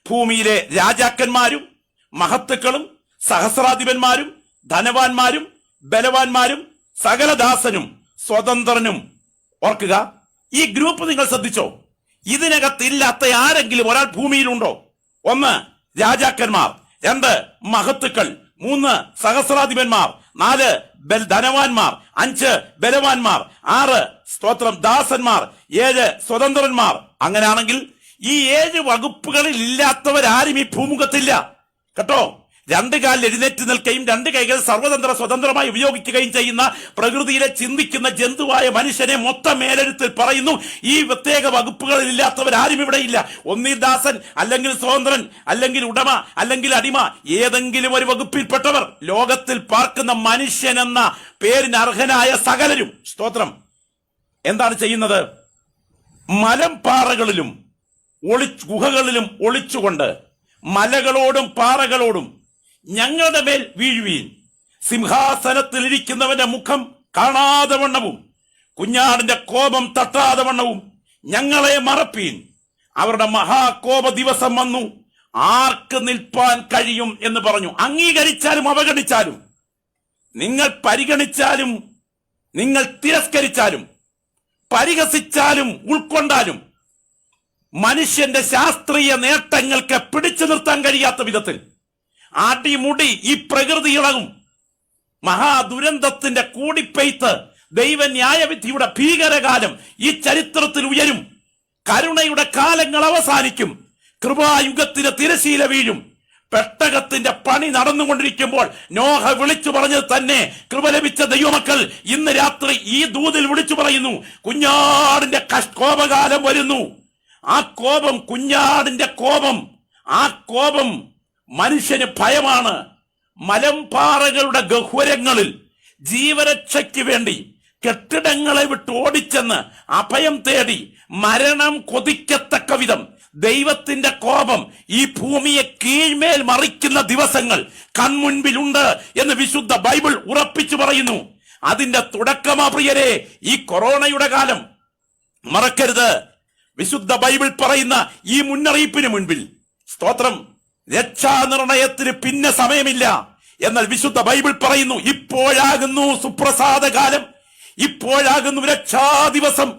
Speaker 1: ഭൂമിയിലെ രാജാക്കന്മാരും മഹത്തുക്കളും സഹസ്രാധിപന്മാരും ധനവാന്മാരും ബലവാന്മാരും സകലദാസനും സ്വതന്ത്രനും. ഓർക്കുക, ഈ ഗ്രൂപ്പ് നിങ്ങൾ ശ്രദ്ധിച്ചോ? ഇതിനകത്തില്ലാത്ത ആരെങ്കിലും ഒരാൾ ഭൂമിയിലുണ്ടോ? 1 രാജാക്കന്മാർ, 2 മഹത്തുക്കൾ, 3 സഹസ്രാധിപന്മാർ, 4 ധനവാന്മാർ, 5 ബലവാന്മാർ, 6 സ്തോത്രം ദാസന്മാർ, 7 സ്വതന്ത്രന്മാർ. അങ്ങനെയാണെങ്കിൽ ഈ 7 വകുപ്പുകളിൽ ഇല്ലാത്തവരാരും ഈ ഭൂമുഖത്തില്ല കേട്ടോ. രണ്ട് കാലിൽ എഴുന്നേറ്റ് നിൽക്കുകയും രണ്ട് കൈകൾ സ്വതന്ത്രമായി ഉപയോഗിക്കുകയും ചെയ്യുന്ന പ്രകൃതിയിലെ ചിന്തിക്കുന്ന ജന്തുവായ മനുഷ്യനെ മൊത്തം മേലെഴുത്തിൽ പറയുന്നു, ഈ പ്രത്യേക വകുപ്പുകളിൽ ഇല്ലാത്തവരാരും ഇവിടെയില്ല. ഒന്നീ ദാസൻ, അല്ലെങ്കിൽ സ്വതന്ത്രൻ, അല്ലെങ്കിൽ ഉടമ, അല്ലെങ്കിൽ അടിമ, ഏതെങ്കിലും ഒരു വകുപ്പിൽപ്പെട്ടവർ. ലോകത്തിൽ പാർക്കുന്ന മനുഷ്യൻ എന്ന പേരിന് അർഹനായ സകലരും, സ്തോത്രം, എന്താണ് ചെയ്യുന്നത്? മലമ്പാറകളിലും ഗുഹകളിലും ഒളിച്ചുകൊണ്ട് മലകളോടും പാറകളോടും ഞങ്ങളുടെ മേൽ വീഴുവീൻ, സിംഹാസനത്തിൽ ഇരിക്കുന്നവന്റെ മുഖം കാണാതെ വണ്ണവും കുഞ്ഞാടിന്റെ കോപം തട്ടാതെ വണ്ണവും ഞങ്ങളെ മറപ്പീൻ. അവരുടെ മഹാകോപ ദിവസം വന്നു, ആർക്ക് നിൽപ്പാൻ കഴിയും എന്ന് പറഞ്ഞു. അംഗീകരിച്ചാലും അവഗണിച്ചാലും, നിങ്ങൾ പരിഗണിച്ചാലും നിങ്ങൾ തിരസ്കരിച്ചാലും പരിഹസിച്ചാലും ഉൾക്കൊണ്ടാലും മനുഷ്യന്റെ ശാസ്ത്രീയ നേട്ടങ്ങൾക്ക് പിടിച്ചു നിർത്താൻ കഴിയാത്ത വിധത്തിൽ അടിമുടി ഈ പ്രകൃതി ഇളകും. മഹാദുരന്തത്തിന്റെ കൂടിപ്പെയ്ത്ത്, ദൈവന്യായവിധിയുടെ ഭീകരകാലം ഈ ചരിത്രത്തിൽ ഉയരും. കരുണയുടെ കാലങ്ങൾ അവസാനിക്കും. കൃപായുഗത്തിന് തിരശീല വീഴും. പെട്ടകത്തിന്റെ പണി നടന്നുകൊണ്ടിരിക്കുമ്പോൾ നോഹ വിളിച്ചു പറഞ്ഞത് തന്നെ കൃപ ലഭിച്ച ദൈവമക്കൾ ഇന്ന് രാത്രി ഈ ദൂതിൽ വിളിച്ചു പറയുന്നു, കുഞ്ഞാടിന്റെ കോപകാലം വരുന്നു. ആ കോപം, കുഞ്ഞാടിന്റെ കോപം, ആ കോപം മനുഷ്യന് ഭയമാണ്. മലമ്പാറകളുടെ ഗഹ്വരങ്ങളിൽ ജീവരക്ഷയ്ക്ക് വേണ്ടി കെട്ടിടങ്ങളെ വിട്ട് ഓടിച്ചെന്ന് അഭയം തേടി മരണം കൊതിക്കത്തക്ക വിധം ദൈവത്തിന്റെ കോപം ഈ ഭൂമിയെ കീഴ്മേൽ മറിക്കുന്ന ദിവസങ്ങൾ കൺമുൻപിലുണ്ട് എന്ന് വിശുദ്ധ ബൈബിൾ ഉറപ്പിച്ചു പറയുന്നു. അതിന്റെ തുടക്കമാ പ്രിയരെ ഈ കൊറോണയുടെ കാലം. മറക്കരുത്, വിശുദ്ധ ബൈബിൾ പറയുന്ന ഈ മുന്നറിയിപ്പിന് മുൻപിൽ, സ്തോത്രം, രക്ഷാനിർണയത്തിന് പിന്നെ സമയമില്ല. എന്നാൽ വിശുദ്ധ ബൈബിൾ പറയുന്നു, ഇപ്പോഴാകുന്നു സുപ്രസാദ കാലം, ഇപ്പോഴാകുന്നു രക്ഷാ ദിവസം.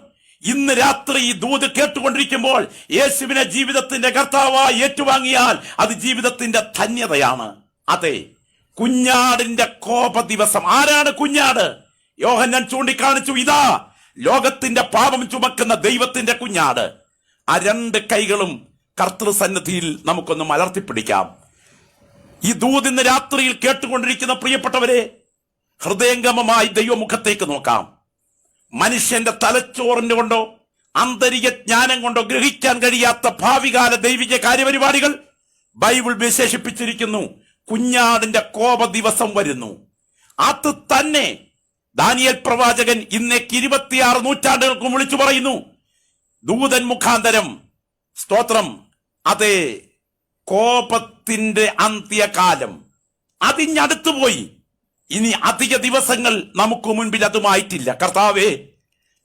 Speaker 1: ഇന്ന് രാത്രി ഈ ദൂത് കേട്ടുകൊണ്ടിരിക്കുമ്പോൾ യേശുവിനെ ജീവിതത്തിന്റെ കർത്താവായി ഏറ്റുവാങ്ങിയാൽ അത് ജീവിതത്തിന്റെ ധന്യതയാണ്. അതെ, കുഞ്ഞാടിന്റെ കോപ ദിവസം. ആരാണ് കുഞ്ഞാട്? യോഹന്നാൻ ചൂണ്ടിക്കാണിച്ചു, ഇതാ ലോകത്തിന്റെ പാപം ചുമക്കുന്ന ദൈവത്തിന്റെ കുഞ്ഞാട്. ആ രണ്ട് കൈകളും കർത്തൃസന്നിധിയിൽ നമുക്കൊന്ന് മലർത്തിപ്പിടിക്കാം. ഈ ദൂത് ഇന്ന് രാത്രിയിൽ കേട്ടുകൊണ്ടിരിക്കുന്ന പ്രിയപ്പെട്ടവരെ, ഹൃദയംഗമമായി ദൈവമുഖത്തേക്ക് നോക്കാം. മനുഷ്യന്റെ തലച്ചോറിന് കൊണ്ടോ ആന്തരിക ജ്ഞാനം കൊണ്ടോ ഗ്രഹിക്കാൻ കഴിയാത്ത ഭാവികാല ദൈവിക കാര്യപരിപാടികൾ ബൈബിൾ വിശേഷിപ്പിച്ചിരിക്കുന്നു. കുഞ്ഞാടിന്റെ കോപ ദിവസം വരുന്നു. അത് തന്നെ ദാനിയേൽ പ്രവാചകൻ ഇന്നേക്ക് 26 നൂറ്റാണ്ടുകൾക്കും വിളിച്ചു പറയുന്നു. ദൂതൻ മുഖാന്തരം, സ്തോത്രം, അതെ, കോപത്തിന്റെ അന്ത്യകാലം അതിഞ്ഞടുത്തുപോയി. ഇനി അധിക ദിവസങ്ങൾ നമുക്ക് മുൻപിൽ അതുമായിട്ടില്ല. കർത്താവേ,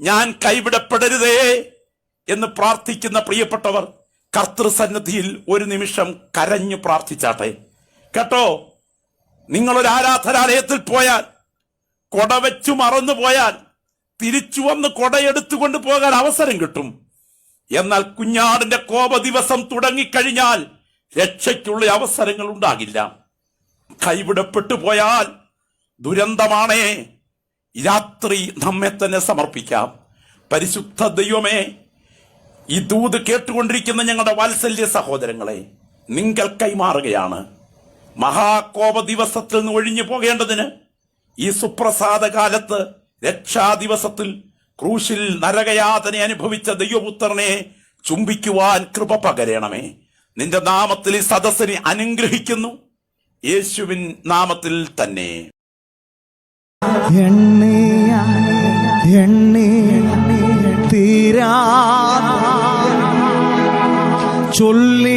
Speaker 1: ഞാൻ കൈവിടപ്പെടരുതേ എന്ന് പ്രാർത്ഥിക്കുന്ന പ്രിയപ്പെട്ടവർ കർത്തൃസന്നിധിയിൽ ഒരു നിമിഷം കരഞ്ഞു പ്രാർത്ഥിച്ചാട്ടെ. കേട്ടോ, നിങ്ങളൊരു ആരാധനാലയത്തിൽ പോയാൽ, കൊട വെച്ചു മറന്നുപോയാൽ തിരിച്ചു വന്ന് കൊടയെടുത്തുകൊണ്ട് പോകാൻ അവസരം കിട്ടും. എന്നാൽ കുഞ്ഞാടിന്റെ കോപ ദിവസം തുടങ്ങിക്കഴിഞ്ഞാൽ രക്ഷയ്ക്കുള്ള അവസരങ്ങൾ ഉണ്ടാകില്ല. കൈവിടപ്പെട്ടു പോയാൽ ദുരന്തമാണേ. രാത്രി നമ്മെ തന്നെ സമർപ്പിക്കാം. പരിശുദ്ധ ദൈവമേ, ഈ ദൂത് കേട്ടുകൊണ്ടിരിക്കുന്ന ഞങ്ങളുടെ വാത്സല്യ സഹോദരങ്ങളെ നിങ്ങൾ കൈമാറുകയാണ്. മഹാകോപ ദിവസത്തിൽ നിന്ന് ഒഴിഞ്ഞു പോകേണ്ടതിന് ഈ സുപ്രസാദ കാലത്ത്, രക്ഷാ ദിവസത്തിൽ ക്രൂശിൽ നരകയാതന അനുഭവിച്ച ദൈവപുത്രനെ ചുംബിക്കുവാൻ കൃപ പകരണമേ. നിന്റെ നാമത്തിൽ ഈ സദസ്സിനെ അനുഗ്രഹിക്കുന്നു, യേശുവിൻ നാമത്തിൽ തന്നെ.
Speaker 2: തീരാ ചൊല്ലി